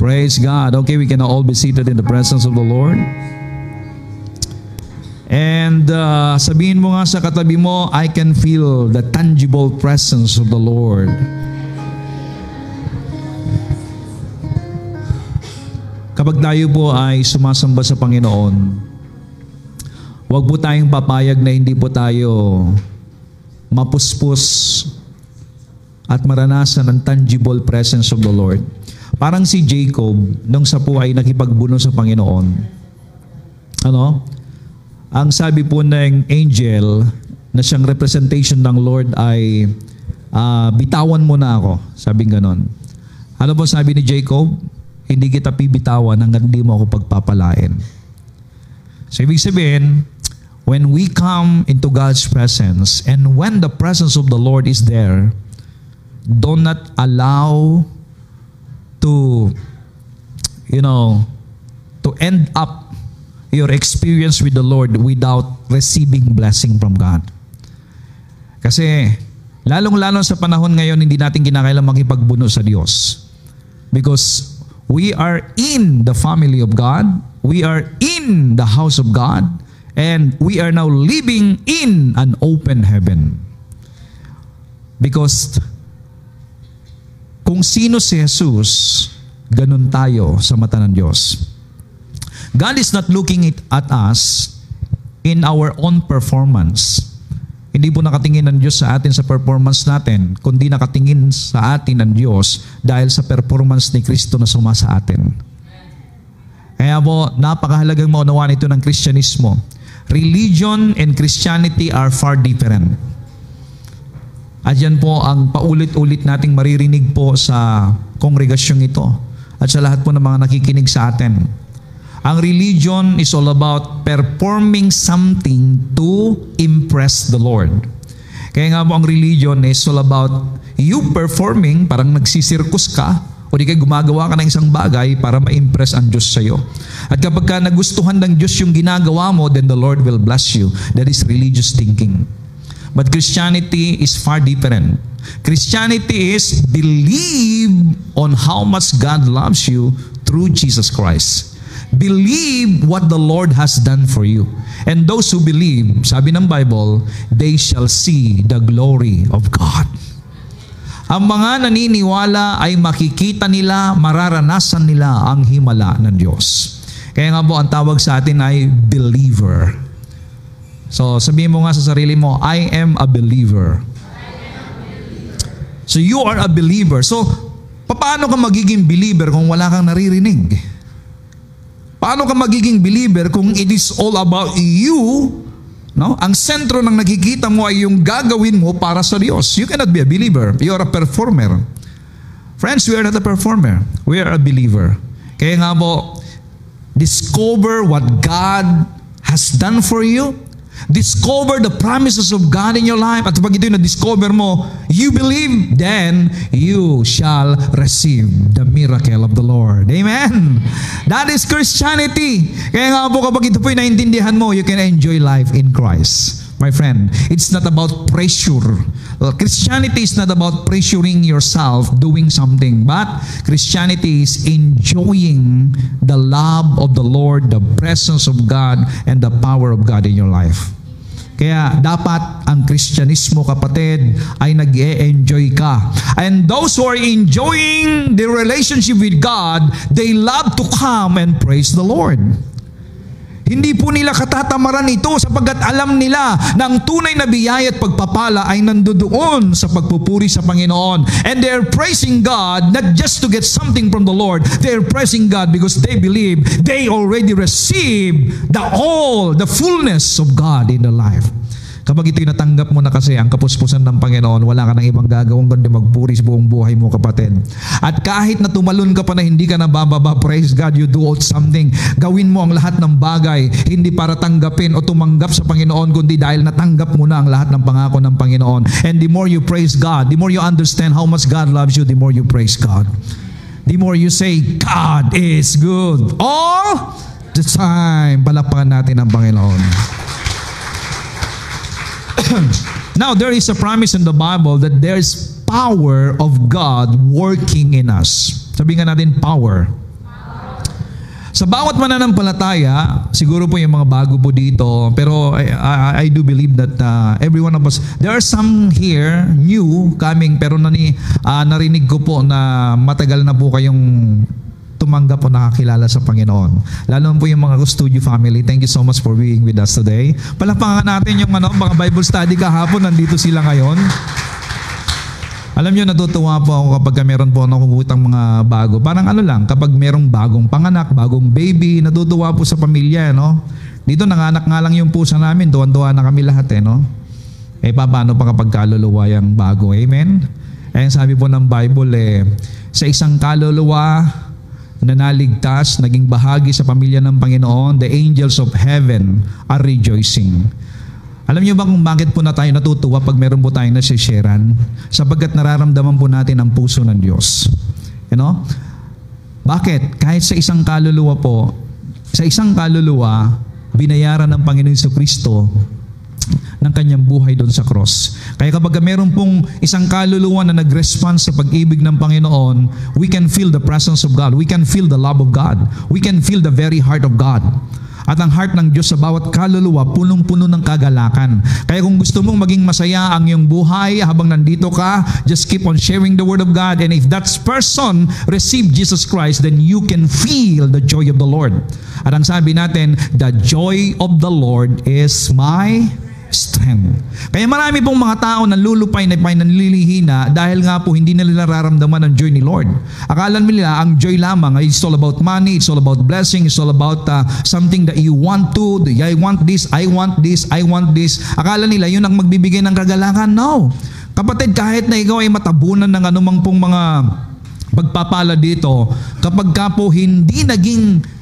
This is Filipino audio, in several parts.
Praise God. Okay, we can all be seated in the presence of the Lord. And sabihin mo nga sa katabi mo, I can feel the tangible presence of the Lord. Kapag tayo po ay sumasamba sa Panginoon, huwag po tayong papayag na hindi po tayo mapuspos at maranasan ang tangible presence of the Lord. Parang si Jacob, nung sa po ay nakipagbuno sa Panginoon. Ang sabi po ng angel na siyang representation ng Lord ay, bitawan mo na ako. Sabing ganon. Ano po sabi ni Jacob? Hindi kita pibitawan hanggang hindi mo ako pagpapalain. So ibig sabihin, when we come into God's presence and when the presence of the Lord is there, do not allow to end up your experience with the Lord without receiving blessing from God. Kasi lalong-lalo sa panahon ngayon, hindi natin kinakailangan makipagbuno sa Diyos. Because we are in the family of God, we are in the house of God, and we are now living in an open heaven. Because kung sino si Jesus, ganun tayo sa mata ng Diyos. God is not looking at us in our own performance. Hindi po nakatingin ng Diyos sa atin sa performance natin, kundi nakatingin sa atin ng Diyos dahil sa performance ni Kristo na suma sa atin. Kaya po, napakahalagang maunawaan ito ng Kristyanismo. Religion and Christianity are far different. At yan po ang paulit-ulit nating maririnig po sa kongregasyong ito at sa lahat po ng mga nakikinig sa atin. Ang religion is all about performing something to impress the Lord. Kaya nga po ang religion is all about you performing, parang nagsisirkus ka, o di kaya gumagawa ka ng isang bagay para ma-impress ang Diyos sa iyo. At kapag ka nagustuhan ng Diyos yung ginagawa mo, then the Lord will bless you. That is religious thinking. But Christianity is far different. Christianity is believe on how much God loves you through Jesus Christ. Believe what the Lord has done for you. And those who believe, sabi ng Bible, they shall see the glory of God. Ang mga naniniwala ay makikita nila, mararanasan nila ang himala ng Diyos. Kaya nga po ang tawag sa atin ay believer. So sabihin mo nga sa sarili mo, I am a believer. So you are a believer. So paano ka magiging believer kung wala kang naririnig? Paano ka magiging believer kung it is all about you? No? Ang sentro ng nakikita mo ay yung gagawin mo para sa Diyos. You cannot be a believer. You are a performer. Friends, we are not a performer. We are a believer. Kaya nga po, discover what God has done for you. Discover the promises of God in your life. At pag ito yung na-discover mo, you believe, then you shall receive the miracle of the Lord. Amen? That is Christianity. Kaya nga po kapag ito po yung naintindihan mo, you can enjoy life in Christ. My friend, it's not about pressure. Christianity is not about pressuring yourself doing something, but Christianity is enjoying the love of the Lord, the presence of God, and the power of God in your life. Kaya dapat ang Kristyanismo, kapatid, ay nag-e-enjoy ka. And those who are enjoying the relationship with God, they love to come and praise the Lord. Hindi po nila katatamaran ito sapagkat alam nila na ang tunay na biyaya at pagpapala ay nandoon sa pagpupuri sa Panginoon. And they're praising God not just to get something from the Lord. They're praising God because they believe they already received the fullness of God in their life. Kapag ito'y natanggap mo na kasi ang kapuspusan ng Panginoon, wala ka nang ibang gagawin kundi magpuri sa buong buhay mo, kapatid. At kahit na tumalon ka pa na hindi ka nabababa, praise God, you do out something. Gawin mo ang lahat ng bagay, hindi para tanggapin o tumanggap sa Panginoon, kundi dahil natanggap mo na ang lahat ng pangako ng Panginoon. And the more you praise God, the more you understand how much God loves you, the more you praise God. The more you say, God is good all the time. Palakpakan natin ang Panginoon. Now, there is a promise in the Bible that there is power of God working in us. Sabihin nga natin, power. Sa bawat mananampalataya, siguro po yung mga bago po dito, pero I do believe that every one of us, there are some here, new, coming, pero narinig ko po na matagal na po kayong tumanggap o nakakilala sa Panginoon. Lalo po yung mga studio family, thank you so much for being with us today. Palakpakan natin yung mga Bible study kahapon, nandito sila ngayon. Alam nyo, natutuwa po ako kapag meron po nakukutang mga bago. Parang lang, kapag merong bagong panganak, bagong baby, natutuwa po sa pamilya, no? Dito, nanganak nga lang yung pusa namin, tuwan-tuwa na kami lahat, no? Paano pa kapag kaluluwa yung bago, amen? Sabi po ng Bible, sa isang kaluluwa na naligtas, naging bahagi sa pamilya ng Panginoon, the angels of heaven are rejoicing. Alam niyo ba kung bakit po na tayo natutuwa pag meron po tayong nasisharean? Sapagkat nararamdaman po natin ang puso ng Diyos. You know? Bakit? Kahit sa isang kaluluwa po, binayaran ng Panginoon Jesucristo ng kanyang buhay doon sa cross. Kaya kapag meron pong isang kaluluwa na nag-response sa pag-ibig ng Panginoon, we can feel the presence of God. We can feel the love of God. We can feel the very heart of God. At ang heart ng Diyos sa bawat kaluluwa, punong-puno ng kagalakan. Kaya kung gusto mong maging masaya ang iyong buhay habang nandito ka, just keep on sharing the Word of God. And if that person received Jesus Christ, then you can feel the joy of the Lord. At ang sabi natin, the joy of the Lord is my strength. Kaya marami pong mga tao na lulupay na nanlilihina dahil nga po hindi nila nararamdaman ang joy ni Lord. Akala nila ang joy lamang ay it's all about money, it's all about blessing, it's all about something that you want to, I want this, I want this, I want this. Akala nila yun ang magbibigay ng kagalakan. No. Kapatid, kahit na ikaw ay matabunan ng anumang pong mga pagpapala dito, kapag ka po hindi naging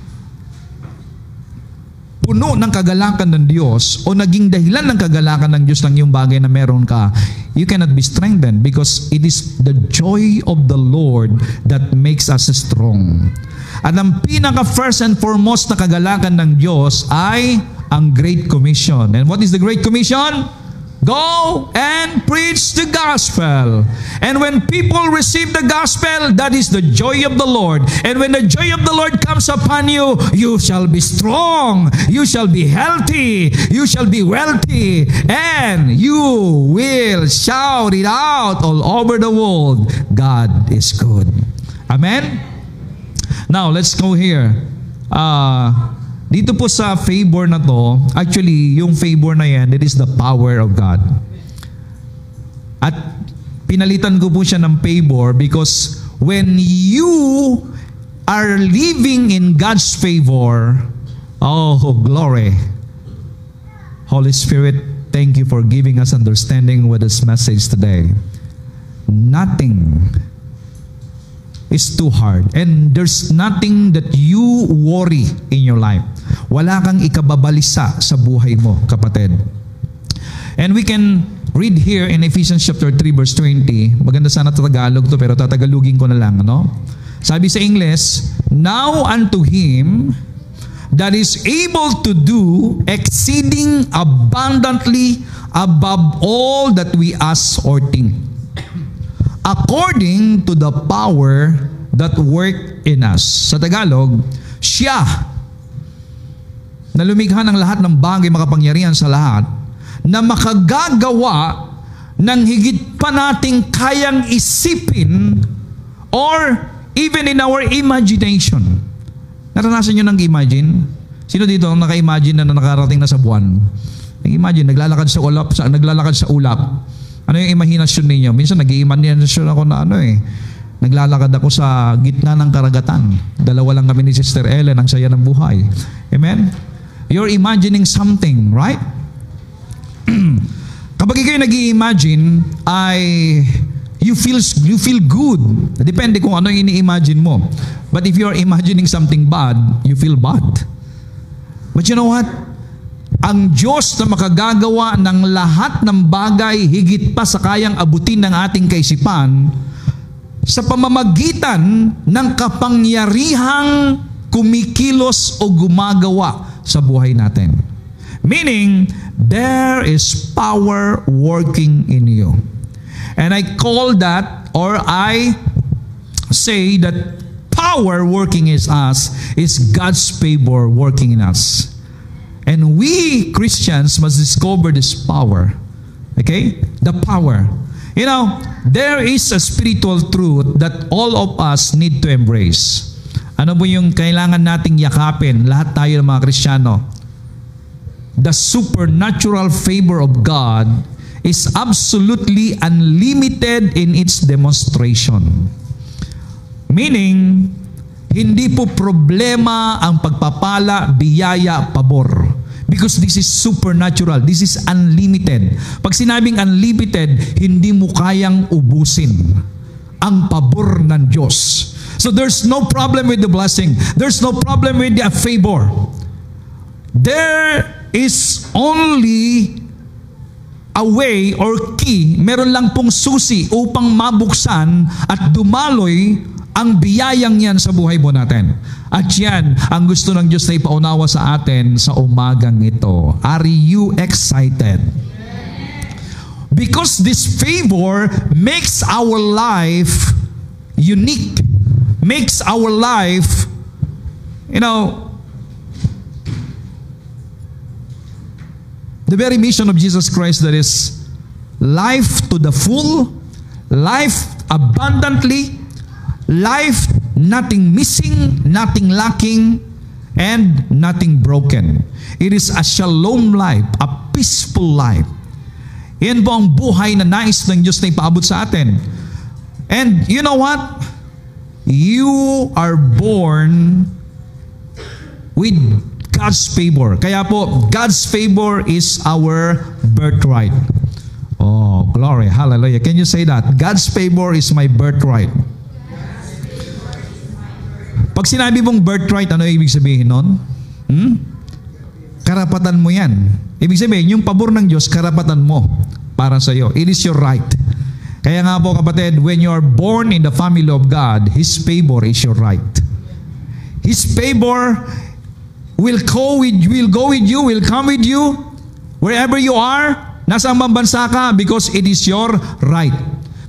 puno ng kagalakan ng Diyos o naging dahilan ng kagalakan ng Diyos ng yung bagay na meron ka, you cannot be strengthened because it is the joy of the Lord that makes us strong. At ang pinaka first and foremost na kagalakan ng Diyos ay ang Great Commission. And what is the Great Commission? Go and preach the gospel. And when people receive the gospel, that is the joy of the Lord. And when the joy of the Lord comes upon you, you shall be strong, you shall be healthy, you shall be wealthy, and you will shout it out all over the world, God is good. Amen? Now, let's go here. Dito po sa favor na to, actually, yung favor na yan, it is the power of God. At pinalitan ko po siya ng favor because when you are living in God's favor, oh, glory. Holy Spirit, thank you for giving us understanding with this message today. Nothing is too hard. And there's nothing that you worry in your life. Wala kang ikababalisa sa buhay mo, kapatid. And we can read here in Ephesians chapter 3 verse 20. Maganda sana Tagalog to pero tatagalugin ko na lang, no? Sabi sa English, now unto Him that is able to do exceeding abundantly above all that we ask or think, according to the power that work in us. Sa Tagalog, siya na lumikha ng lahat ng bagay makapangyarihan sa lahat, na makagagawa ng higit pa nating kayang isipin or even in our imagination. Naranasan nyo nang imagine? Sino dito ang naka-imagine na nakarating na sa buwan? Nag-imagine, naglalakad sa ulap. Ano yung imahinasyon ninyo? Minsan nag-i-imaginasyon ako na naglalakad ako sa gitna ng karagatan. Dalawa lang kami ni Sister Ellen, ang saya ng buhay. Amen? You're imagining something, right? Kapag kayo nag-i-imagine, you feel good. Depende kung ano yung ini-imagine mo. But if you're imagining something bad, you feel bad. But you know what? Ang Diyos na makagagawa ng lahat ng bagay higit pa sa kayang abutin ng ating kaisipan sa pamamagitan ng kapangyarihang kumikilos o gumagawa sa buhay natin. Meaning, there is power working in you. And I call that, or I say that power working in us is God's favor working in us. And we Christians must discover this power. Okay? The power. You know, there is a spiritual truth that all of us need to embrace. Ano po yung kailangan nating yakapin, lahat tayo ng mga Kristiyano? The supernatural favor of God is absolutely unlimited in its demonstration. Meaning, hindi po problema ang pagpapala, biyaya, pabor. Because this is supernatural. This is unlimited. Pag sinabing unlimited, hindi mo kayang ubusin ang pabor ng Diyos. So there's no problem with the blessing. There's no problem with the favor. There is only a way or key, meron lang pong susi upang mabuksan at dumaloy ang biyayang yan sa buhay mo natin. At yan ang gusto ng Diyos na ipaunawa sa atin sa umagang ito. Are you excited? Because this favor makes our life unique. Makes our life, you know, the very mission of Jesus Christ, that is life to the full, life abundantly, life nothing missing, nothing lacking, and nothing broken. It is a shalom life, a peaceful life. Yan po ang buhay na nais ng Diyos na ipaabot sa atin. And you know what? You are born with God's favor. Kaya po, God's favor is our birthright. Oh, glory, hallelujah. Can you say that? God's favor is my birthright. Pag sinabi mong birthright, ano ibig sabihin nun? Karapatan mo yan. Ibig sabihin, yung pabor ng Diyos, karapatan mo para sa iyo. It is your right. Kaya nga po kapatid, when you are born in the family of God, His favor is your right. His favor will go with you, will come with you, wherever you are, nasa ang bansa ka, because it is your right.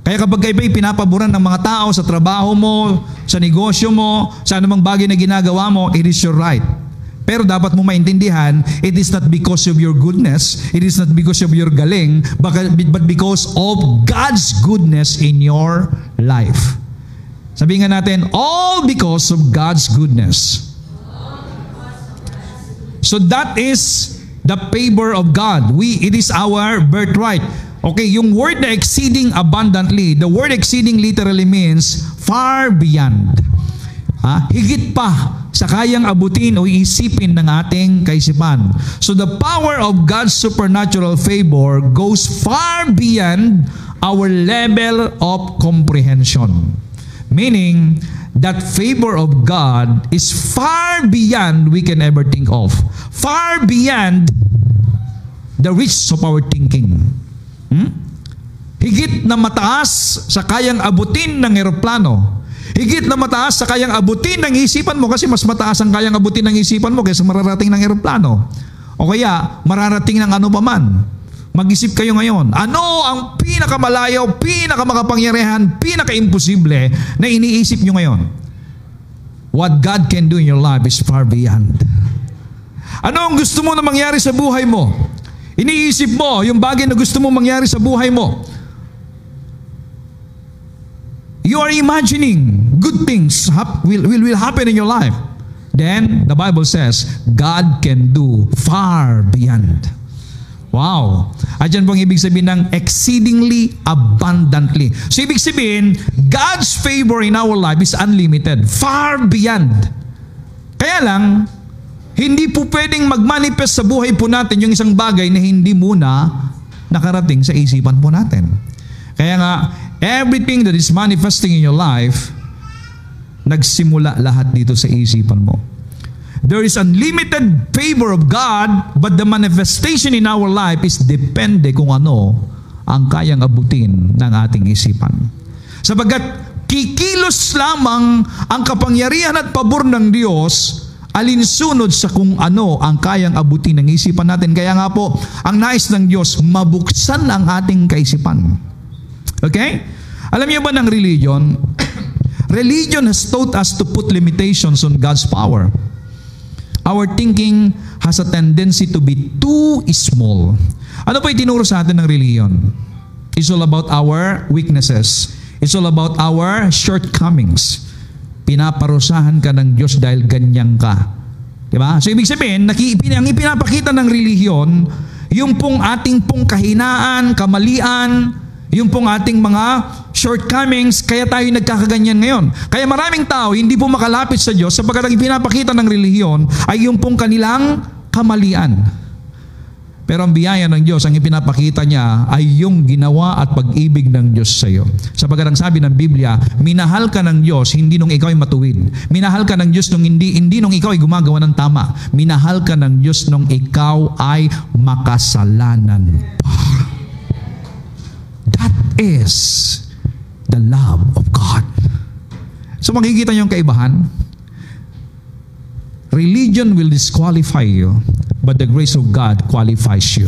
Kaya kapag kayo pinapaboran ng mga tao sa trabaho mo, sa negosyo mo, sa anumang bagay na ginagawa mo, it is your right. Pero dapat mo maintindihan, it is not because of your goodness, it is not because of your galing, but because of God's goodness in your life. Sabihin nga natin, all because of God's goodness. So that is the favor of God. It is our birthright. Okay, yung word na exceeding abundantly, the word exceeding literally means far beyond. Higit pa sa kayang abutin o isipin ng ating kaisipan. So the power of God's supernatural favor goes far beyond our level of comprehension. Meaning, that favor of God is far beyond we can ever think of. Far beyond the reach of our thinking. Higit na mataas sa kayang abutin ng eroplano. Higit na mataas sa kayang abutin ng isipan mo, kasi mas mataas ang kayang abutin ng isipan mo kaysa mararating ng eroplano. O kaya, mararating ng ano pa man. Mag-isip kayo ngayon, ano ang pinakamalayo, pinakamakapangyarihan, pinaka-imposible na iniisip nyo ngayon? What God can do in your life is far beyond. Ano ang gusto mo na mangyari sa buhay mo? Iniisip mo yung bagay na gusto mo mangyari sa buhay mo. You are imagining good things will happen in your life. Then, the Bible says, God can do far beyond. Wow! At yan pong ibig sabihin ng exceedingly abundantly. So, ibig sabihin, God's favor in our life is unlimited. Far beyond. Kaya lang, hindi po pwedeng mag-manifest sa buhay po natin yung isang bagay na hindi muna nakarating sa isipan po natin. Kaya nga, everything that is manifesting in your life, nagsimula lahat dito sa isipan mo. There is unlimited favor of God, but the manifestation in our life is depende kung ano ang kayang abutin ng ating isipan. Sapagkat kikilos lamang ang kapangyarihan at pabor ng Diyos alinsunod sa kung ano ang kayang abutin ng isipan natin. Kaya nga po, ang nais ng Diyos, mabuksan ang ating kaisipan. Okay? Alam niyo ba ng religion? Religion has taught us to put limitations on God's power. Our thinking has a tendency to be too small. Ano po itinuro sa atin ng reliyon? It's all about our weaknesses. It's all about our shortcomings. Pinaparusahan ka ng Diyos dahil ganyan ka. Diba? So ibig sabihin, ang ipinapakita ng relihiyon, yung pong ating pong kahinaan, kamalian, yung pong ating mga shortcomings, kaya tayo nagkakaganyan ngayon. Kaya maraming tao hindi po makalapit sa Diyos sapagkat ang ipinapakita ng relihiyon ay yung pong kanilang kamalian. Pero ang biyaya ng Diyos, ang ipinapakita niya ay yung ginawa at pag-ibig ng Diyos sa iyo. Sapagkat ang sabi ng Biblia, minahal ka ng Diyos hindi nung ikaw ay matuwid. Minahal ka ng Diyos nung hindi nung ikaw ay gumagawa ng tama. Minahal ka ng Diyos nung ikaw ay makasalanan pa. That is the love of God. So makikita niyo yung kaibahan. Religion will disqualify you, but the grace of God qualifies you.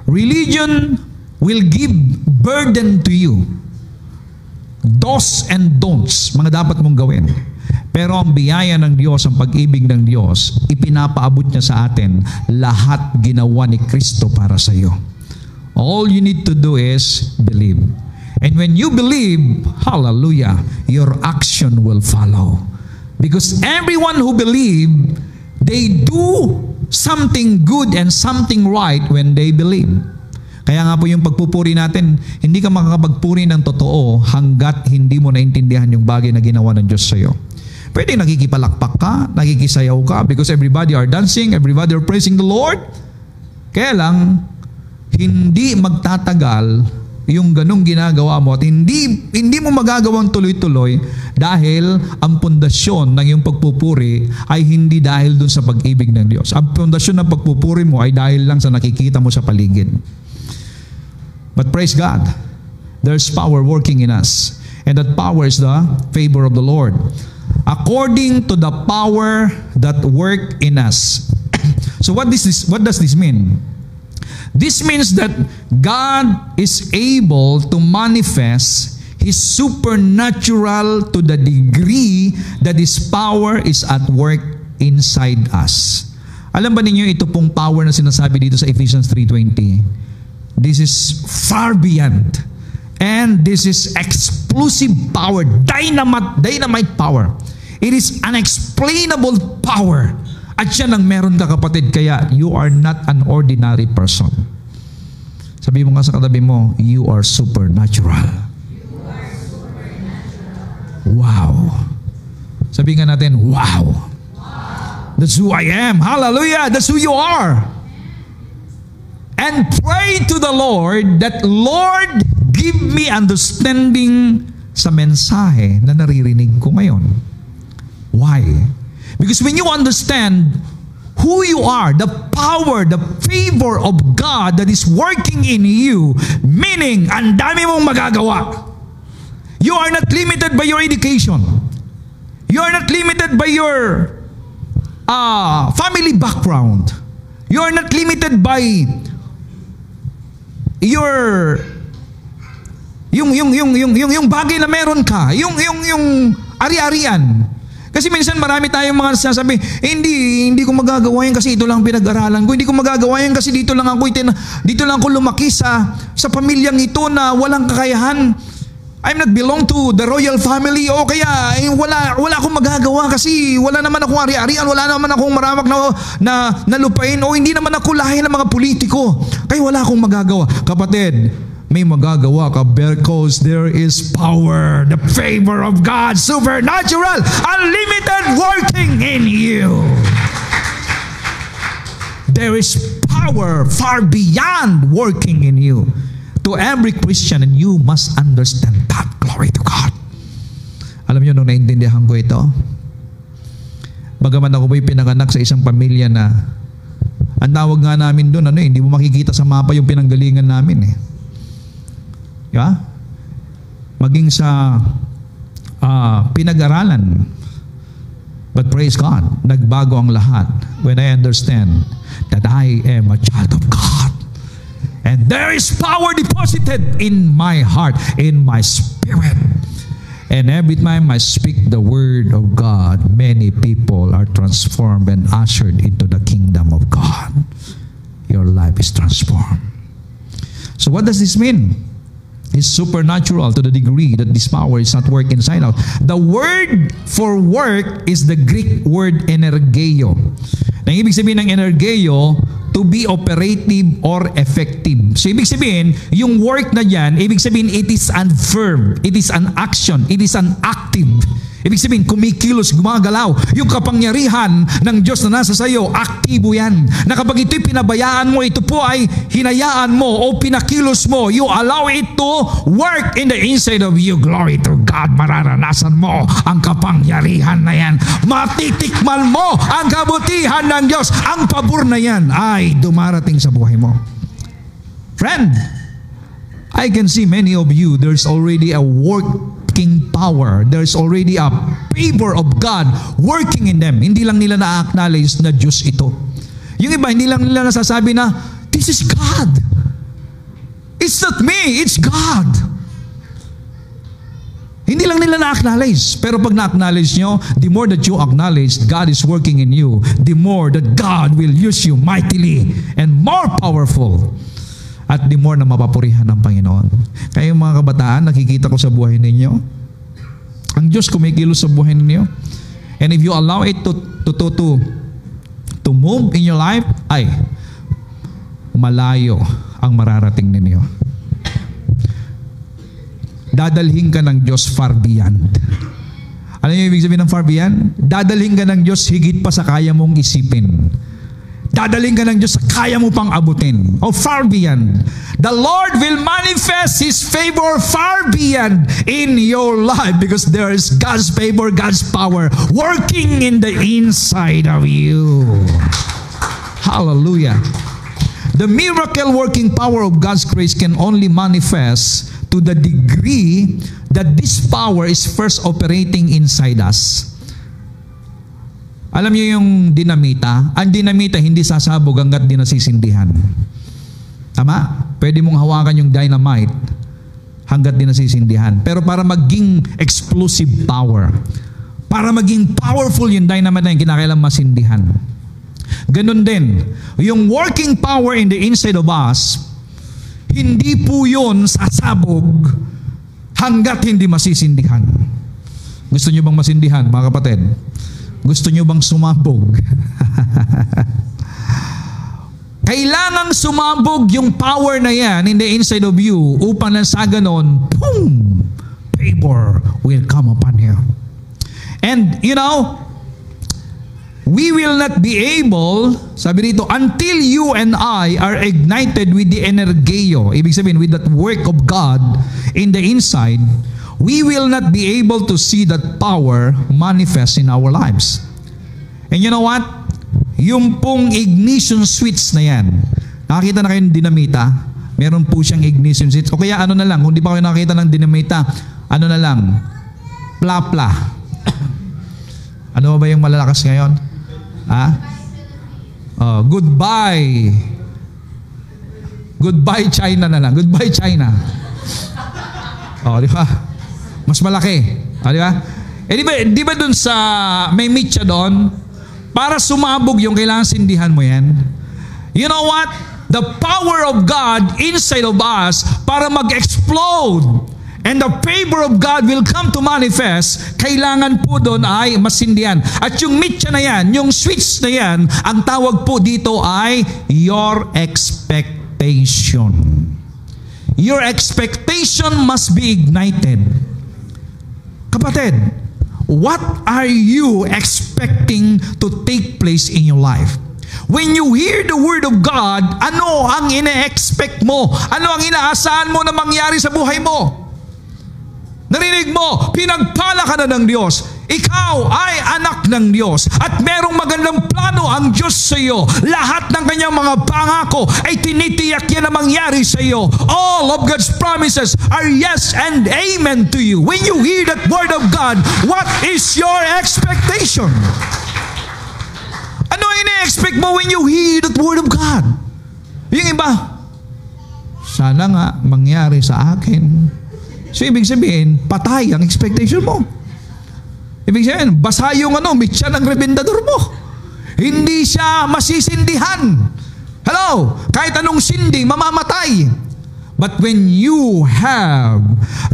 Religion will give burden to you. Do's and don'ts, mga dapat mong gawin. Pero ang biyaya ng Diyos, ang pag-ibig ng Diyos, ipinapaabot niya sa atin, lahat ginawa ni Kristo para sa iyo. All you need to do is believe. And when you believe, hallelujah, your action will follow. Because everyone who believe, they do something good and something right when they believe. Kaya nga po yung pagpupuri natin, hindi ka makakapagpuri ng totoo hanggat hindi mo naintindihan yung bagay na ginawa ng Diyos sa iyo. Pwede nakikipalakpak ka, nakikisayaw ka, because everybody are dancing, everybody are praising the Lord. Kaya lang, hindi magtatagal yung ganong ginagawa mo at hindi mo magagawang tuloy-tuloy dahil ang pundasyon ng iyong pagpupuri ay hindi dahil dun sa pag-ibig ng Diyos. Ang pundasyon ng pagpupuri mo ay dahil lang sa nakikita mo sa paligid. But praise God, there's power working in us, and that power is the favor of the Lord. According to the power that work in us. So what does this mean? This means that God is able to manifest His supernatural to the degree that His power is at work inside us. Alam ba ninyo ito pong power na sinasabi dito sa Ephesians 3:20? This is far beyond. And this is explosive power, dynamite power. It is unexplainable power. At yan ang meron ka, kapatid, kaya you are not an ordinary person. Sabi mo nga sa katabi mo, you are supernatural. Wow. Sabi nga natin, wow. That's who I am. Hallelujah. That's who you are. And pray to the Lord that, Lord, give me understanding sa mensahe na naririnig ko ngayon. Why? Because when you understand who you are, the power, the favor of God that is working in you, meaning, ang dami mong magagawa. You are not limited by your education. You are not limited by your family background. You are not limited by your yung bagay na meron ka, yung ari-arian. Kasi minsan marami tayong mga sasabi, hindi ko magagawa yan kasi ito lang pinag-aralan ko. Hindi ko magagawa yan kasi dito lang ako lumaki sa pamilyang ito na walang kakayahan. I'm not belong to the royal family, o kaya wala akong magagawa kasi wala naman akong ari-arian, wala naman akong maramak na lupain, o hindi naman ako lahi ng mga politiko. Kaya wala akong magagawa. Kapatid, may magagawa ka because there is power, the favor of God, supernatural, unlimited working in you. There is power far beyond working in you. To every Christian, and you must understand that. Glory to God. Alam niyo, nung naintindihan ko ito, bagaman ako ba'y pinanganak sa isang pamilya na ang tawag nga namin doon, hindi mo makikita sa mapa yung pinanggalingan namin . Diba? Maging sa pinag-aralan. But praise God, nagbago ang lahat when I understand that I am a child of God. And there is power deposited in my heart, in my spirit. Spirit. And every time I speak the word of God, many people are transformed and ushered into the kingdom of God. Your life is transformed. So what does this mean? It's supernatural to the degree that this power is not work inside out. The word for work is the Greek word energeio. Ang ibig sabihin ng energeio, to be operative or effective. So ibig sabihin, yung work na yan, ibig sabihin it is an verb, it is an action, it is an active. Ibig sabihin, kumikilos, gumagalaw. Yung kapangyarihan ng Diyos na nasa sayo, aktibo yan. Na kapag ito'y pinabayaan mo, ito po ay hinayaan mo o pinakilos mo, you allow it to work in the inside of you. Glory to God, mararanasan mo ang kapangyarihan na yan. Matitikman mo ang kabutihan ng Diyos. Ang pabor na yan ay dumarating sa buhay mo. Friend, I can see many of you, there's already a working power. There's already a favor of God working in them. Hindi lang nila na-acknowledge na Diyos ito. Yung iba, hindi lang nila nasasabi na, this is God. It's not me, it's God. Hindi lang nila na-acknowledge. Pero pag na-acknowledge nyo, the more that you acknowledge God is working in you, the more that God will use you mightily and more powerful. At the more na mapapurihan ng Panginoon. Kaya mga kabataan, nakikita ko sa buhay ninyo, ang Diyos kumikilos sa buhay ninyo. And if you allow it to move in your life, ay, malayo ang mararating ninyo. Dadalhin ka ng Diyos far beyond. Ano yung ibig sabihin ng far beyond? Dadalhin ka ng Diyos higit pa sa kaya mong isipin. Dadaling ka ng Diyos sa kaya mo pang abutin. O far beyond. The Lord will manifest His favor far beyond in your life because there is God's favor, God's power working in the inside of you. Hallelujah. The miracle working power of God's grace can only manifest to the degree that this power is first operating inside us. Alam niyo yung dinamita? Ang dinamita hindi sasabog hanggat di nasisindihan. Tama? Pwede mong hawakan yung dynamite hanggat di nasisindihan. Pero para maging explosive power, para maging powerful yung dynamite na yung kinakailangan masindihan. Ganun din, yung working power in the inside of us, hindi po yun sasabog hanggat hindi masisindihan. Gusto niyo bang masindihan, mga kapatid? Gusto nyo bang sumabog? Kailangang sumabog yung power na yan in the inside of you upang na sa ganon, boom, favor will come upon you. And, you know, we will not be able, sabi dito, until you and I are ignited with the energeio, ibig sabihin, with that work of God in the inside, we will not be able to see that power manifest in our lives. And you know what? Yung pong ignition switch na yan, nakakita na kayo ng dinamita, meron po siyang ignition switch. O kaya ano na lang, kung di pa kayo nakakita ng dinamita, ano na lang, plapla. Ano ba yung malalakas ngayon? Goodbye. Goodbye China na lang. Goodbye China. Di ba? Mas malaki. Di ba? Di ba dun sa, may mitya doon, para sumabog yung kailangan sindihan mo yan. You know what? The power of God inside of us, para mag-explode, and the favor of God will come to manifest, kailangan po doon ay masindihan. At yung mitya na yan, yung switch na yan, ang tawag po dito ay your expectation. Your expectation must be ignited. Kapatid, what are you expecting to take place in your life? When you hear the Word of God, ano ang ine-expect mo? Ano ang inaasahan mo na mangyari sa buhay mo? Narinig mo, pinagpala ka na ng Diyos. Ikaw ay anak ng Diyos at merong magandang plano ang Diyos sa iyo. Lahat ng kanyang mga pangako ay tinitiyak yan na mangyari sa iyo. All of God's promises are yes and amen to you. When you hear that Word of God, what is your expectation? Ano ina-expect mo when you hear that Word of God? Yung iba, sana nga mangyari sa akin. So ibig sabihin, patay ang expectation mo. Ibig sabihin, basa yung mitya ng rebendador mo. Hindi siya masisindihan. Hello? Kahit anong sindi, mamamatay. But when you have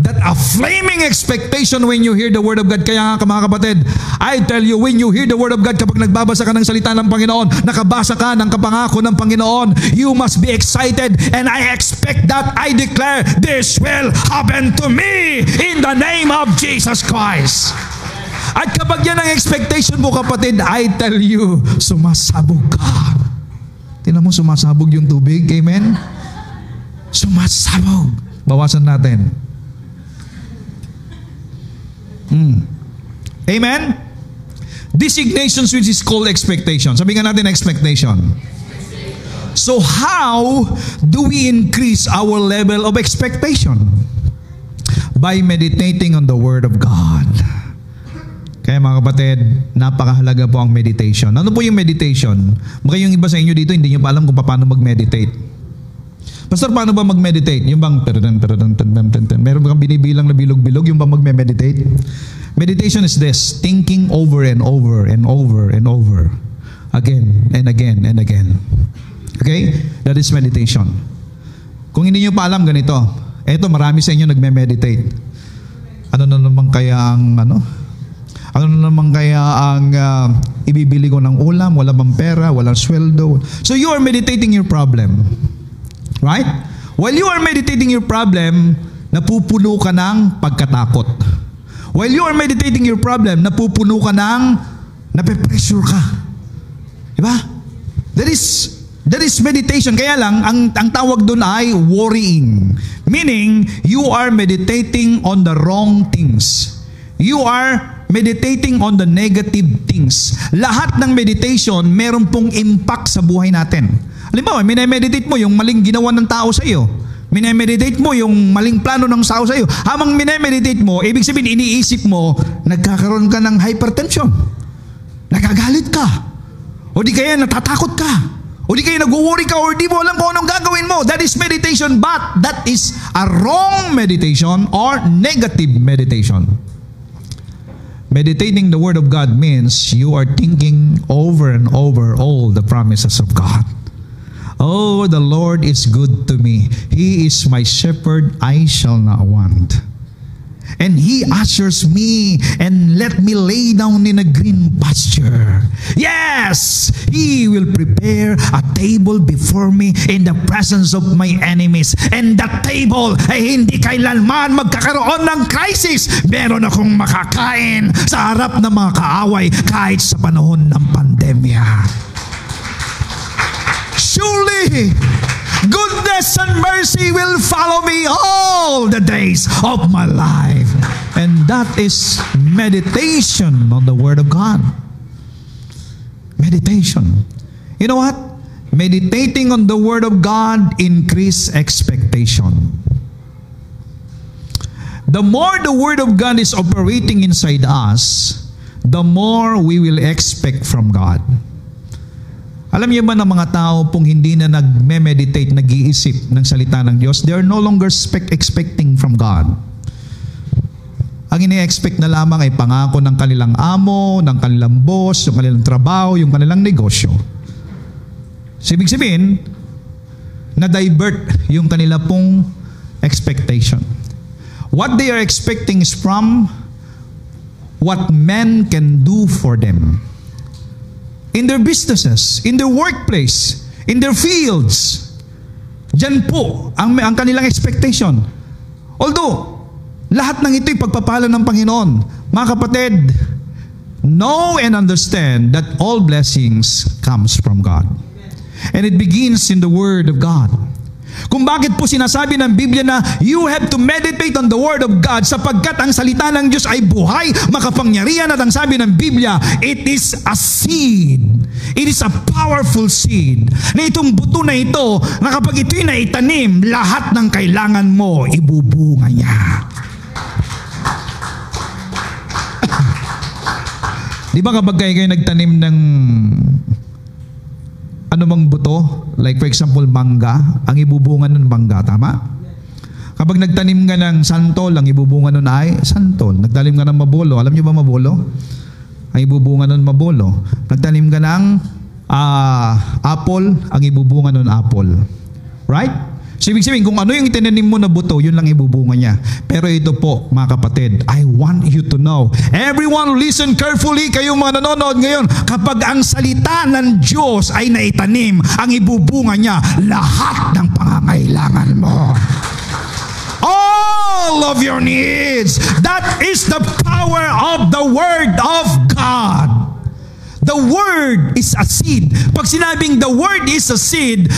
that a flaming expectation when you hear the Word of God, kaya nga mga kapatid, I tell you, when you hear the Word of God, kapag nagbabasa ka ng salita ng Panginoon, nakabasa ka ng kapangako ng Panginoon, you must be excited, and I expect that. I declare, this will happen to me in the name of Jesus Christ. At kapag yan ang expectation mo, kapatid, I tell you, sumasabog ka. Tingnan mo, sumasabog yung tubig. Amen? Sumasabog. Bawasan natin. Amen? Designations which is called expectation. Sabi nga natin expectation. So how do we increase our level of expectation? By meditating on the Word of God. Kaya mga kapatid, napakahalaga po ang meditation. Ano po yung meditation? Baka yung iba sa inyo dito, hindi nyo pa alam kung paano mag-meditate. Pastor, paano ba mag-meditate? Yung bang meron bang binibilang na bilog-bilog? Yung bang mag-meditate? Meditation is this, thinking over and over and over and over. Again and again and again. Okay? That is meditation. Kung hindi nyo pa alam ganito, eto marami sa inyo nagme-meditate. Ano na naman kaya ang ibibili ko ng ulam, wala bang pera, walang sweldo. So you are meditating your problem. Right? While you are meditating your problem, napupuno ka ng pagkatakot. While you are meditating your problem, napupuno ka ng nape-pressure ka. Diba? That is meditation. Kaya lang, ang tawag doon ay worrying. Meaning, you are meditating on the wrong things. You are meditating on the negative things. Lahat ng meditation, meron pong impact sa buhay natin. Halimbawa, minemeditate mo yung maling ginawa ng tao sa iyo. Minemeditate mo yung maling plano ng tao sa iyo. Habang minemeditate mo, ibig sabihin, iniisip mo, nagkakaroon ka ng hypertension. Nagagalit ka. O di kaya natatakot ka. O di kaya nag-worry ka or di mo alam kung anong gagawin mo. That is meditation, but that is a wrong meditation or negative meditation. Meditating the Word of God means you are thinking over and over all the promises of God. Oh, the Lord is good to me. He is my shepherd, I shall not want. And He ushers me and let me lay down in a green pasture. Yes, He will prepare a table before me in the presence of my enemies. And that table ay hindi kailanman magkakaroon ng crisis. Meron akong makakain sa harap ng mga kaaway kahit sa panahon ng pandemya. Surely, goodness and mercy will follow me all the days of my life. And that is meditation on the Word of God. Meditation. You know what? Meditating on the Word of God increase expectation. The more the Word of God is operating inside us, the more we will expect from God. Alam niyo ba ng mga tao pong hindi na nagme-meditate, nag-iisip ng salita ng Diyos, they are no longer expecting from God. Ang ini-expect na lamang ay pangako ng kanilang amo, ng kanilang boss, yung kanilang trabaho, yung kanilang negosyo. So, ibig sabihin, na-divert yung kanila pong expectation. What they are expecting is from what men can do for them. In their businesses, in their workplace, in their fields. Diyan po ang kanilang expectation. Although, lahat ng ito'y pagpapala ng Panginoon. Mga kapatid, know and understand that all blessings comes from God. And it begins in the Word of God. Kung bakit po sinasabi ng Biblia na you have to meditate on the Word of God sapagkat ang salita ng Diyos ay buhay, makapangyarihan at ang sabi ng Biblia, it is a seed. It is a powerful seed. Na itong buto na ito, na kapag ito'y naitanim, lahat ng kailangan mo, ibubunga niya. Di ba kapag kayo nagtanim ng ano bang buto? Like for example, mangga. Ang ibubungan ng mangga, tama? Kapag nagtanim ka ng santol, ang ibubunga nun ay santol. Nagtanim ka ng mabolo. Alam niyo ba mabolo? Ang ibubunga nun mabolo. Nagtanim ka ng apple, ang ibubunga nun apple. Right? So, ibig sabihin, kung ano yung itinanim mo na buto, yun lang ibubunga niya. Pero ito po, mga kapatid, I want you to know. Everyone listen carefully, kayong mga nanonood ngayon. Kapag ang salita ng Diyos ay naitanim, ang ibubunga niya, lahat ng pangangailangan mo. All of your needs. That is the power of the Word of God. The Word is a seed. Pag sinabing the Word is a seed,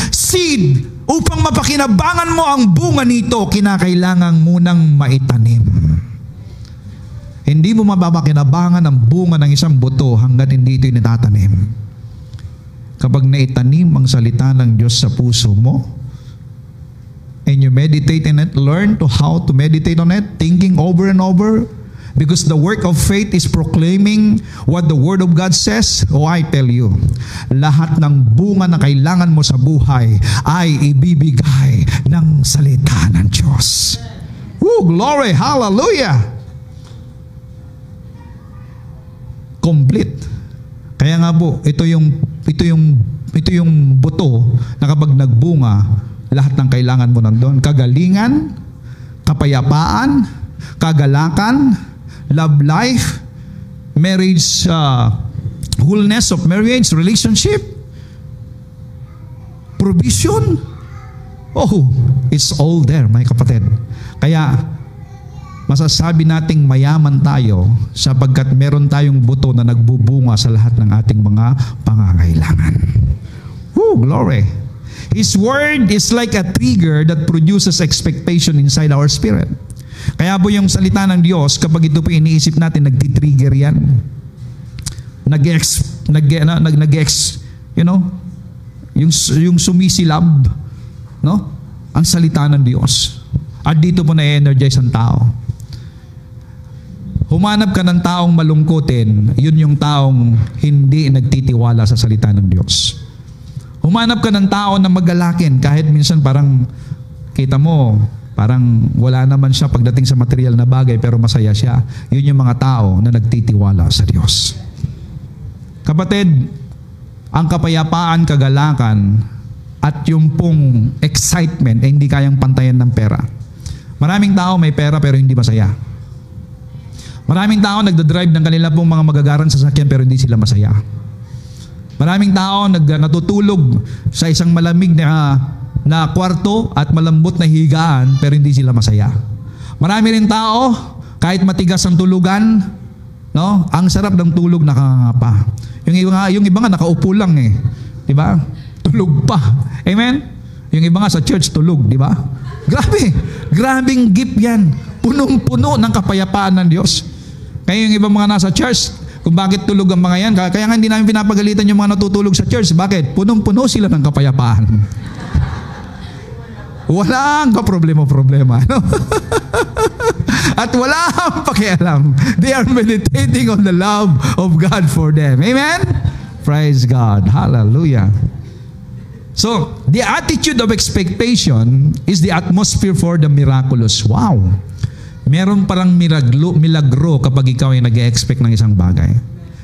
upang mapakinabangan mo ang bunga nito, kinakailangan munang maitanim. Hindi mo mapapakinabangan ang bunga ng isang buto hanggat hindi ito initatanim. Kapag naitanim ang salita ng Diyos sa puso mo, and you meditate in it, learn to how to meditate on it, thinking over and over, because the work of faith is proclaiming what the Word of God says. Oh, I tell you, lahat ng bunga na kailangan mo sa buhay ay ibibigay ng salita ng Diyos. Woo, glory, hallelujah! Complete. Kaya nga po, ito yung buto na kapag nagbunga, lahat ng kailangan mo nandun. Kagalingan, kapayapaan, kagalakan, love life, marriage, wholeness of marriage, relationship, provision. Oh, it's all there, mga kapatid. Kaya, masasabi nating mayaman tayo sapagkat meron tayong buto na nagbubunga sa lahat ng ating mga pangangailangan. Woo, glory! His word is like a trigger that produces expectation inside our spirit. Kaya po yung salita ng Diyos, kapag ito po iniisip natin, nagtitrigger yan. Yung sumisilab, no? Ang salita ng Diyos. At dito po na-energize ang tao. Humanap ka ng taong malungkotin, yun yung taong hindi nagtitiwala sa salita ng Diyos. Humanap ka ng tao na magalakin, kahit minsan parang, kita mo, parang wala naman siya pagdating sa material na bagay pero masaya siya. Yun yung mga tao na nagtitiwala sa Diyos. Kapatid, ang kapayapaan, kagalakan, at yung pong excitement ay hindi kayang pantayan ng pera. Maraming tao may pera pero hindi masaya. Maraming tao nagdadrive ng kanila pong mga magagaran sa sasakyan pero hindi sila masaya. Maraming tao natutulog sa isang malamig na kwarto at malambot na higaan pero hindi sila masaya. Marami rin tao kahit matigas ang tulugan, no? Ang sarap ng tulog, nakangapa. Yung iba nga nakaupo lang eh. 'Di ba? Tulog pa. Amen. Yung iba nga sa church tulog, 'di ba? Grabe. Grabing gift 'yan. Punong-puno ng kapayapaan ng Diyos. Kaya yung ibang mga nasa church, kung bakit tulog ang mga yan, kaya nga hindi namin pinapagalitan yung mga natutulog sa church. Bakit? Punong-puno sila ng kapayapaan. Walang problema. No? At wala ang pakialam. They are meditating on the love of God for them. Amen? Praise God. Hallelujah. So, the attitude of expectation is the atmosphere for the miraculous. Wow! Meron parang milagro kapag ikaw ay nag-expect ng isang bagay.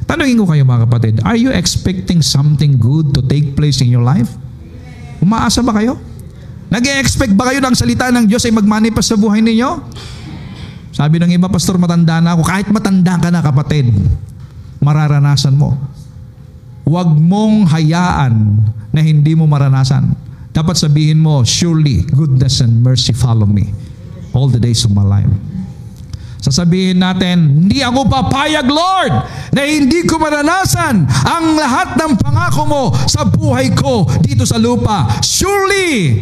Tanungin ko kayo mga kapatid, are you expecting something good to take place in your life? Umaasa ba kayo? Nag-expect ba kayo ng salita ng Diyos ay magmanifest sa buhay ninyo? Sabi ng iba, pastor, matanda na ako. Kahit matanda ka na kapatid, mararanasan mo. Huwag mong hayaan na hindi mo maranasan. Dapat sabihin mo, surely goodness and mercy follow me all the days of my life. Sasabihin natin, hindi ako papayag, Lord, na hindi ko maranasan ang lahat ng pangako mo sa buhay ko dito sa lupa. Surely,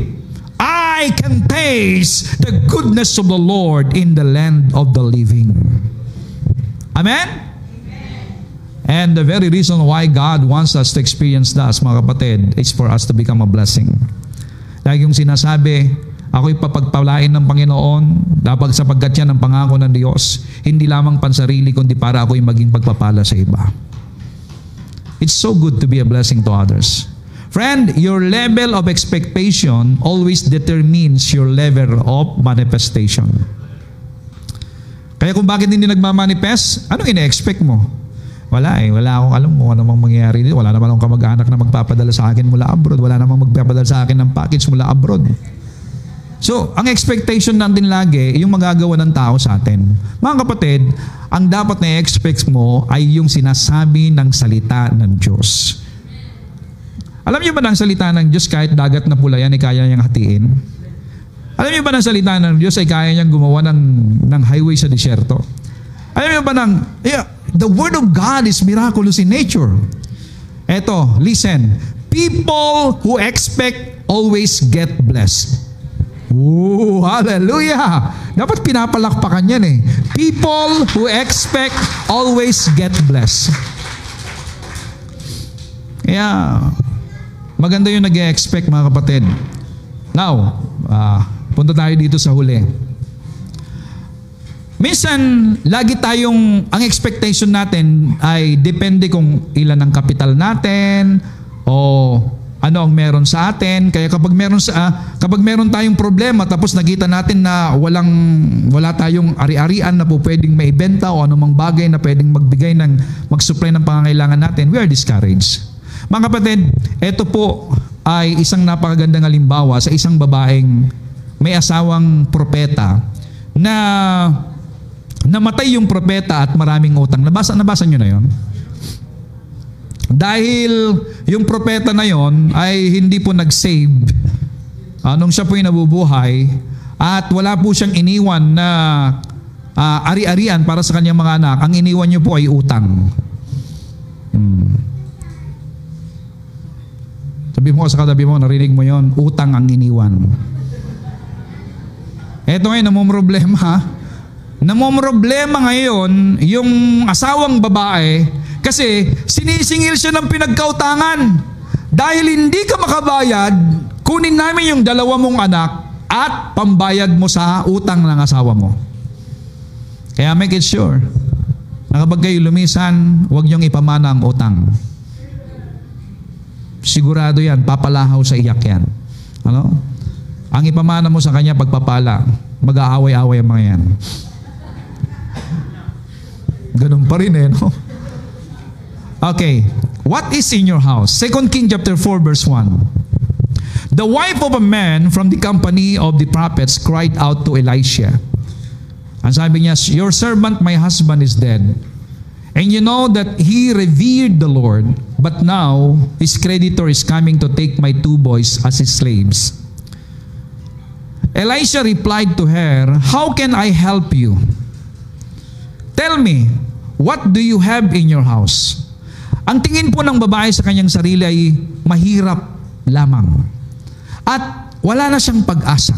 I can taste the goodness of the Lord in the land of the living. Amen? And the very reason why God wants us to experience that, mga kapatid, is for us to become a blessing. Lagi yung sinasabi, ako'y papagpalain ng Panginoon, dapat sapagkat yan ang pangako ng Diyos, hindi lamang pansarili, kundi para ako'y maging pagpapala sa iba. It's so good to be a blessing to others. Friend, your level of expectation always determines your level of manifestation. Kaya kung bakit hindi nagmamanifest, anong ina-expect mo? Wala wala akong alam kung ano mang mangyayari dito. Wala naman akong kamag-anak na magpapadala sa akin mula abroad. Wala namang magpapadala sa akin ng package mula abroad. So, ang expectation natin lagi, yung magagawa ng tao sa atin. Mga kapatid, ang dapat na expect mo ay yung sinasabi ng salita ng Diyos. Alam niyo ba ng salita ng Diyos kahit dagat na pula yan ay kaya niyang hatiin? Alam niyo ba ng salita ng Diyos ay kaya niyang gumawa ng highway sa disyerto? Alam niyo ba the Word of God is miraculous in nature. Eto, listen. People who expect always get blessed. Ooh, hallelujah! Dapat pinapalakpakan yan eh. People who expect always get blessed. Kaya, maganda yung nag-expect mga kapatid. Now, punta tayo dito sa huli. Minsan, lagi ang expectation natin ay depende kung ilan ang kapital natin o ano ang meron sa atin. Kaya kapag meron tayong problema tapos nakita natin na wala tayong ari-arian na po pwedeng maibenta o anumang bagay na pwedeng mag-supply ng pangangailangan natin, we are discouraged. Mga kapatid, ito po ay isang napakagandang halimbawa sa isang babaeng may asawang propeta na namatay yung propeta at maraming utang. Nabasa nyo na yon? Dahil yung propeta na yon ay hindi po nag-save nung siya po yung nabubuhay at wala po siyang iniwan na ari-arian para sa kanyang mga anak. Ang iniwan niyo po ay utang. Sabi mo sa katabi mo, narinig mo yon, utang ang iniwan. Eto ngayon, namomroblema ngayon yung asawang babae kasi sinisingil siya ng pinagkautangan. Dahil hindi ka makabayad, kunin namin yung 2 mong anak at pambayad mo sa utang ng asawa mo. Kaya make it sure na kapag kayo lumisan, huwag niyong ipamana ang utang. Sigurado yan, papalahaw sa iyak yan. Ano? Ang ipamana mo sa kanya pagpapala, mag-aaway-aaway ang mga yan. Ganun pa rin no? Okay. What is in your house? 2 Kings chapter 4 verse 1. The wife of a man from the company of the prophets cried out to Elisha. Ang sabi niya, your servant, my husband, is dead. And you know that he revered the Lord, but now his creditor is coming to take my 2 boys as his slaves. Elisha replied to her, how can I help you? Tell me, what do you have in your house? Ang tingin po ng babae sa kanyang sarili ay mahirap lamang. At wala na siyang pag-asa.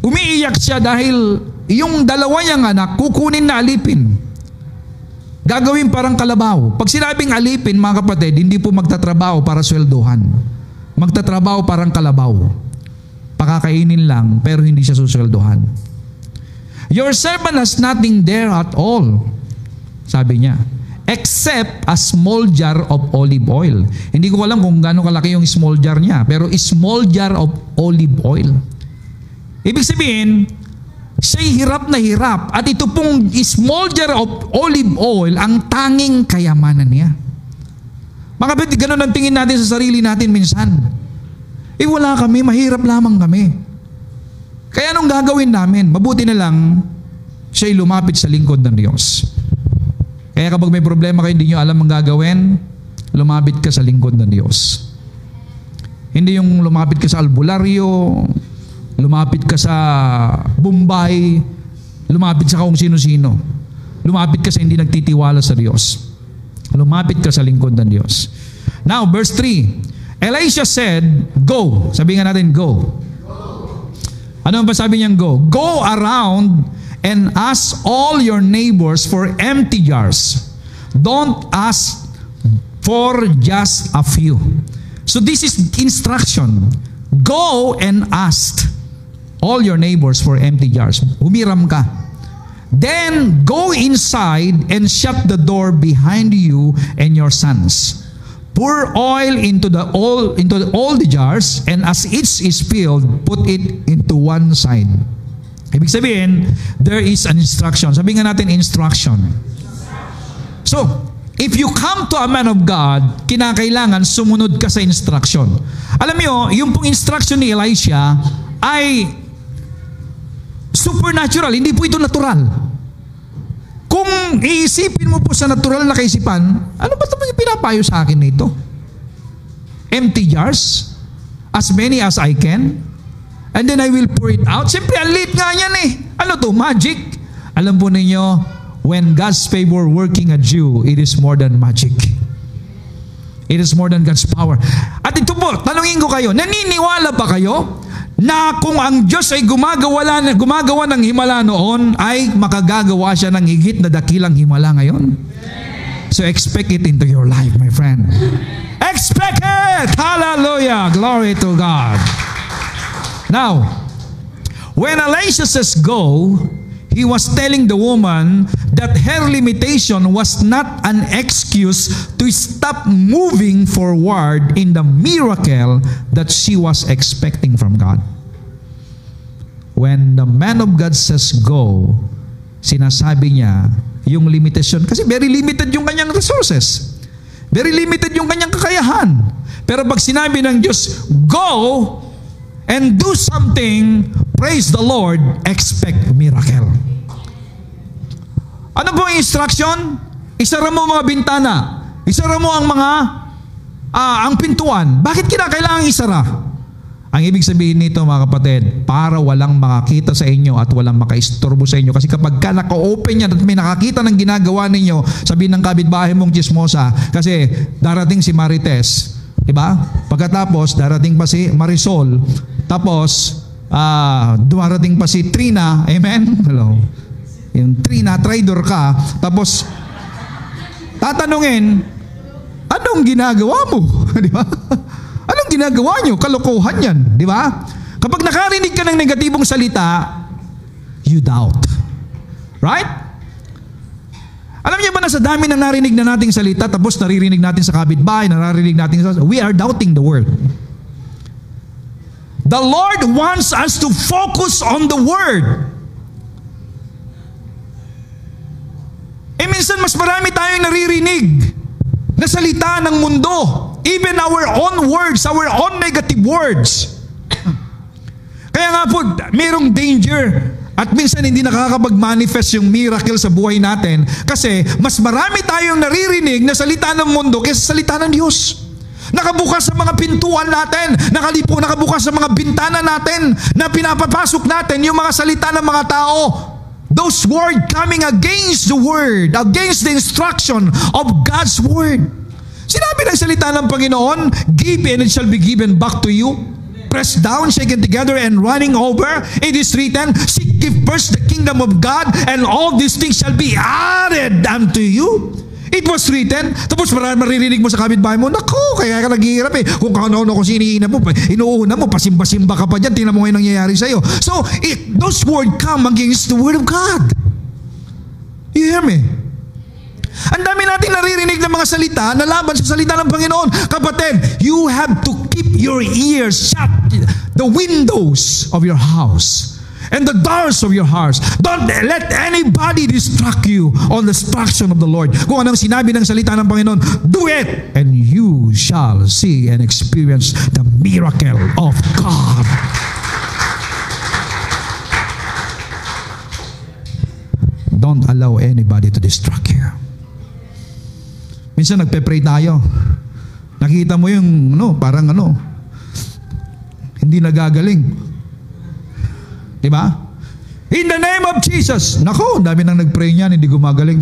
Umiiyak siya dahil yung 2 niyang anak kukunin na alipin. Gagawin parang kalabaw. Pag sinabing alipin, mga kapatid, hindi po magtatrabaho para sweldohan. Magtatrabaho parang kalabaw. Pakakainin lang, pero hindi siya susweldohan. Your servant has nothing there at all, sabi niya, except a small jar of olive oil. Hindi ko alam kung gaano kalaki yung small jar niya, pero small jar of olive oil. Ibig sabihin, siya'y hirap na hirap. At ito pong small jar of olive oil ang tanging kayamanan niya. Mga kapatid, ganun ang tingin natin sa sarili natin minsan. Wala kami, mahirap lamang kami. Kaya anong gagawin namin? Mabuti na lang, siya'y lumapit sa lingkod ng Diyos. Kaya kapag may problema kayo, hindi nyo alam ang gagawin, lumapit ka sa lingkod ng Diyos. Hindi yung lumapit ka sa albularyo, lumapit ka sa Bombay, lumapit sa kung sino-sino. Lumapit ka sa hindi nagtitiwala sa Diyos. Lumapit ka sa lingkod ng Diyos. Now, verse 3. Elisha said, go. Sabi nga natin, go. Ano ba sabi niyang go? Go around and ask all your neighbors for empty jars. Don't ask for just a few. So this is instruction. Go and ask all your neighbors for empty jars. Humiram ka. Then go inside and shut the door behind you and your sons. Pour oil into all the jars, and as each is filled, put it into one side. Ibig sabihin, there is an instruction. Sabihin nga natin, instruction. So, if you come to a man of God, kinakailangan sumunod ka sa instruction. Alam niyo, yung pong instruction ni Elisha ay supernatural, hindi po ito natural. Kung iisipin mo po sa natural na kaisipan, ano ba ito yung pinapayo sa akin nito? Empty jars, as many as I can, and then I will pour it out. Siyempre, ang liit nga yan eh. Ano to? Magic? Alam po ninyo, when God's favor working at you, it is more than magic. It is more than God's power. At ito po, tanungin ko kayo, naniniwala ba kayo na kung ang Diyos ay gumagawa ng himala noon, ay makagagawa siya ng higit na dakilang himala ngayon? So expect it into your life, my friend. Expect it! Hallelujah! Glory to God. Now, when Elisha says go, he was telling the woman that her limitation was not an excuse to stop moving forward in the miracle that she was expecting from God. When the man of God says go, sinasabi niya yung limitation, kasi very limited yung kanyang resources. Very limited yung kanyang kakayahan. Pero pag sinabi ng Diyos, go and do something, praise the Lord, expect miracle. Ano po ang instruction? Isara mo mga bintana. Isara mo ang pintuan. Bakit kinakailangan isara? Ang ibig sabihin nito, mga kapatid, para walang makakita sa inyo at walang makaistorbo sa inyo. Kasi kapag ka naka-open yan at may nakakita ng ginagawa ninyo, sabihin ng kapitbahay mong chismosa, kasi darating si Marites, diba? Pagkatapos, darating pa si Marisol, tapos, dumarating pa si Trina, amen? Hello. Yung Trina, traidor ka, tapos tatanungin, anong ginagawa mo? Di ba? Anong ginagawa nyo? Kalokohan yan. Di ba? Kapag nakarinig ka ng negatibong salita, you doubt. Right? Alam niyo ba na sa dami na narinig na nating salita, tapos naririnig natin sa kapitbahay, naririnig natin sa... We are doubting the word. The Lord wants us to focus on the word. Minsan mas marami tayong naririnig na salita ng mundo. Even our own words, our own negative words. Kaya nga po, mayroong danger at minsan hindi nakakapag-manifest yung miracle sa buhay natin kasi mas marami tayong naririnig na salita ng mundo kaysa salita ng Diyos. Nakabukas sa mga pintuan natin, nakabukas sa mga bintana natin na pinapapasok natin yung mga salita ng mga tao. Those words coming against the word, against the instruction of God's word. Sinabi ng salita ng Panginoon, give and it shall be given back to you. Pressed down, shaken together, and running over. It is written, seek ye first the kingdom of God, and all these things shall be added unto you. It was written. Tapos maririnig mo sa kapitbahay mo, naku, kaya ka naghihirap eh. Kung ano-ano kung siniina mo, inuuna mo, pasimba-simba ka pa dyan, tingnan mo ngayon nangyayari sa'yo. So, those words come against the word of God. You hear me? Ang dami natin naririnig ng mga salita na laban sa salita ng Panginoon. Kapatid, you have to keep your ears shut, the windows of your house, and the doors of your hearts. Don't let anybody distract you on the instruction of the Lord. Kung anong sinabi ng salita ng Panginoon, do it, and you shall see and experience the miracle of God. Don't allow anybody to distract you. Minsan nagpe-pray tayo. Nakita mo yung parang hindi nagagaling. Diba? In the name of Jesus. Nako, dami nang nag-pray niyan, hindi gumagaling.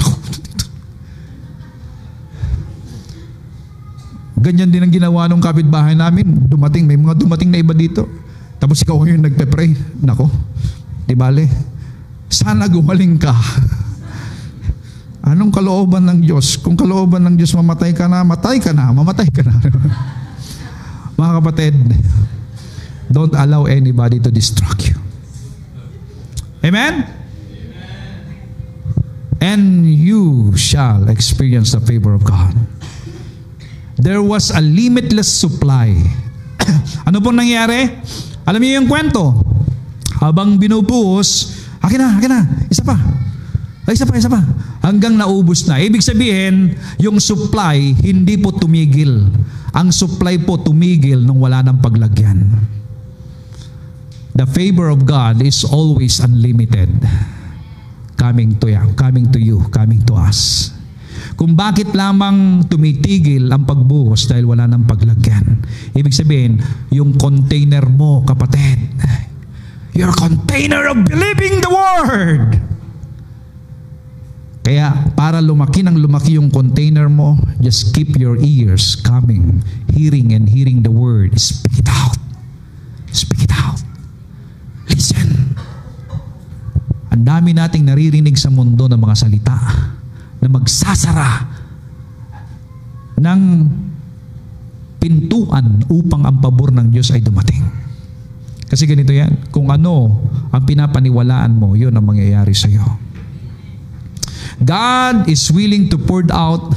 Ganyan din ang ginawa ng kapitbahay namin. May mga dumating na iba dito. Tapos ikaw yung nagpe-pray. Nako, di bale. Sana gumaling ka. Anong kalooban ng Diyos? Kung kalooban ng Diyos mamatay ka na, mamatay ka na. Mga kapatid, don't allow anybody to distract you. Amen? And you shall experience the favor of God. there was a limitless supply. Ano pong nangyari? Alam niyo yung kwento. Habang binubuhos, akin na, isa pa. Hanggang naubos na. Ibig sabihin, yung supply hindi po tumigil. Ang supply po tumigil nung wala ng paglagyan. The favor of God is always unlimited. Coming to you, coming to us. Kung bakit lamang tumitigil ang pagbuhos dahil wala ng paglagyan. Ibig sabihin, yung container mo, kapatid, your container of believing the Word. Kaya para lumaki yung container mo, just keep your ears coming, hearing the Word. Speak it out. Speak it out. Listen. Ang dami nating naririnig sa mundo ng mga salita na magsasara ng pintuan upang ang pabor ng Diyos ay dumating. Kasi ganito yan, kung ano ang pinapaniwalaan mo, yun ang mangyayari sa iyo. God is willing to pour out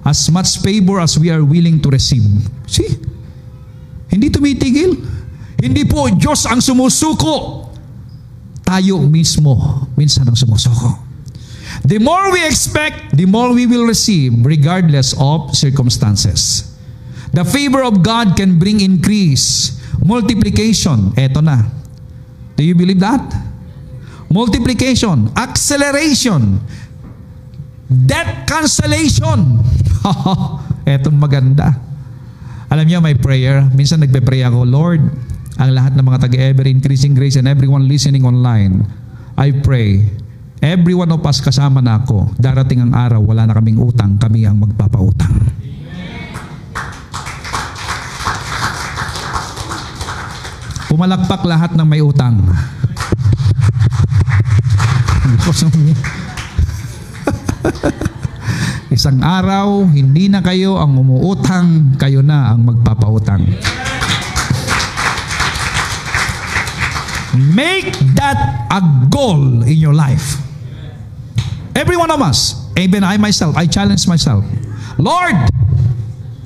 as much favor as we are willing to receive. See? Hindi tumitigil. Hindi po Diyos ang sumusuko. Tayo mismo minsan ang sumusuko. The more we expect, the more we will receive regardless of circumstances. The favor of God can bring increase, multiplication. Eto na. Do you believe that? Multiplication, acceleration, debt cancellation. Etong maganda. Alam niyo, my prayer, minsan nagpe-pray ako, Lord, ang lahat ng mga taga-Ever Increasing Grace and everyone listening online, I pray, every one of us kasama na ako, darating ang araw, wala na kaming utang, kami ang magpapautang. Pumalakpak lahat ng may utang. Isang araw, hindi na kayo ang umuutang, kayo na ang magpapautang. Make that a goal in your life. Every one of us, even I myself, I challenge myself. Lord,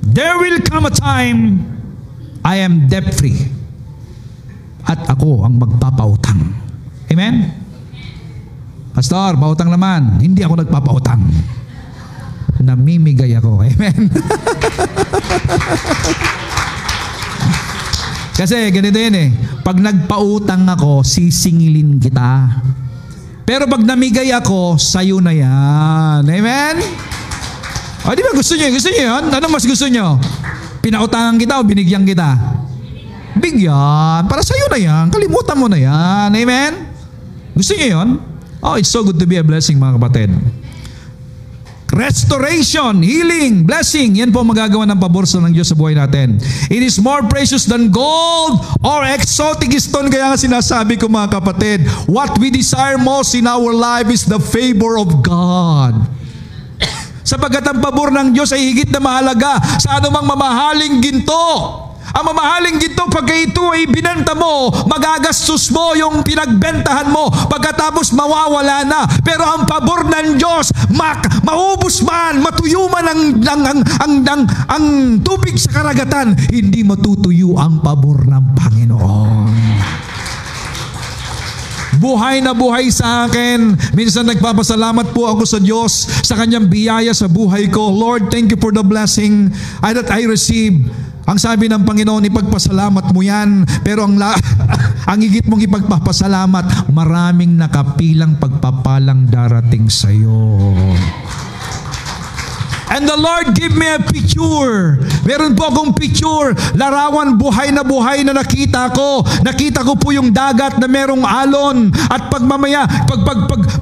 there will come a time I am debt-free at ako ang magpapautang. Amen? Pastor, pautang naman. Hindi ako nagpapautang. Namimigay ako. Amen? Kasi ganito yun eh. Pag nagpautang ako, sisingilin kita. Pero pag namigay ako, sayo na yan. Amen? O di ba gusto nyo? Gusto nyo yun? Ano mas gusto nyo? Pinautangan kita o binigyan kita? Bigyan. Para sayo na yan. Kalimutan mo na yan. Amen? Gusto nyo yun? Oh, it's so good to be a blessing, mga kapatid. Restoration, healing, blessing. Yan po magagawa ng pabor ng Diyos sa buhay natin. It is more precious than gold or exotic stone. Kaya nga sinasabi ko, mga kapatid, what we desire most in our life is the favor of God. Sapagkat ang pabor ng Diyos ay higit na mahalaga sa anumang mamahaling ginto. Ang mamahaling ginto, pagka ito ay binenta mo, magagastos mo yung pinagbentahan mo, pagkatapos mawawala na. Pero ang pabor ng Diyos, maubos man, matuyo man ang tubig sa karagatan, hindi matutuyo ang pabor ng Panginoon. Buhay na buhay sa akin. Minsan nagpapasalamat po ako sa Diyos sa kanyang biyaya sa buhay ko. Lord, thank you for the blessing that I receive. Ang sabi ng Panginoon, ipagpasalamat mo yan. Pero ang higit mong ipagpapasalamat, maraming nakapilang pagpapalang darating sa iyo. And the Lord give me a picture. Meron po akong picture, larawan buhay na nakita ko. Nakita ko po yung dagat na merong alon. At pagmamaya,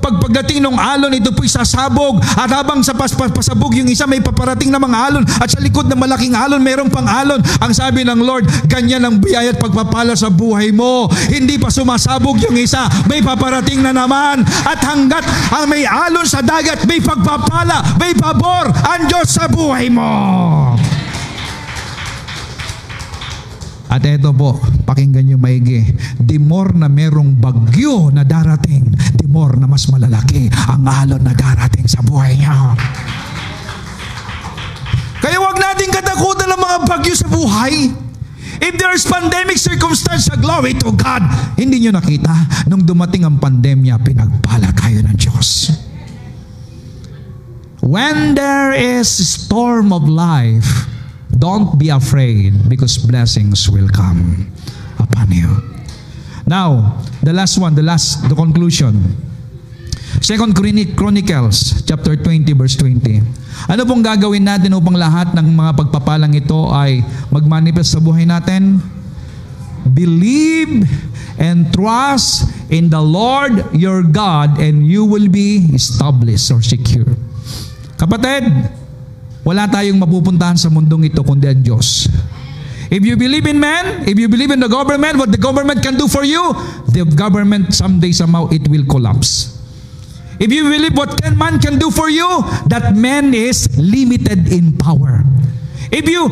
pagdating ng alon, ito po'y sasabog. At habang sa pasabog, yung isa may paparating na mga alon. At sa likod ng malaking alon, merong pang alon. Ang sabi ng Lord, ganyan ang biyaya at pagpapala sa buhay mo. Hindi pa sumasabog yung isa, may paparating na naman. At hanggat ang may alon sa dagat, may pagpapala, may pabor ang Diyos sa buhay mo. At eto po, pakinggan nyo maigi. The more na merong bagyo na darating, the more na mas malalaki ang alon na darating sa buhay niya. Kaya huwag natin bagyo sa buhay, if there's pandemic circumstance, glory to God, hindi nyo nakita, nung dumating ang pandemya, pinagpala tayo ng Diyos. When there is storm of life, don't be afraid because blessings will come upon you. Now, the conclusion. 2 Chronicles chapter 20 verse 20. Ano pong gagawin natin upang lahat ng mga pagpapalang ito ay magmanifest sa buhay natin? Believe and trust in the Lord your God and you will be established or secure. Kapatid, wala tayong mapupuntahan sa mundong ito kundi ang Diyos. If you believe in man, if you believe in the government, what the government can do for you, the government someday somehow it will collapse. If you believe what man can do for you, that man is limited in power. If you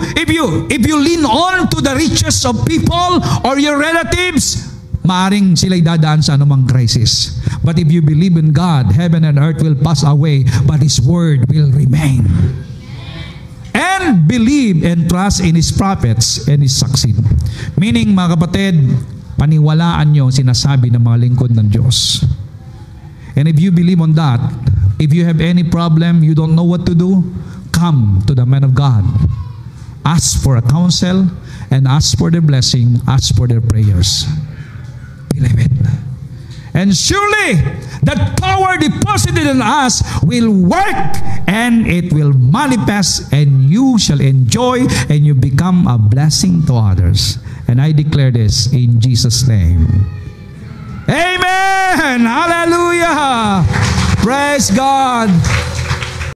lean on to the riches of people or your relatives, maaring sila'y dadaan sa anumang crisis. But if you believe in God, heaven and earth will pass away, but His word will remain. And believe and trust in His prophets and His succeed. Meaning, mga kapatid, paniwalaan nyo sinasabi ng mga lingkod ng Diyos. And if you believe on that, if you have any problem, you don't know what to do, come to the man of God. Ask for a counsel and ask for their blessing, ask for their prayers. Believe it. And surely, that power deposited in us will work and it will manifest and you shall enjoy and you become a blessing to others. And I declare this in Jesus' name. Amen! Hallelujah! Praise God!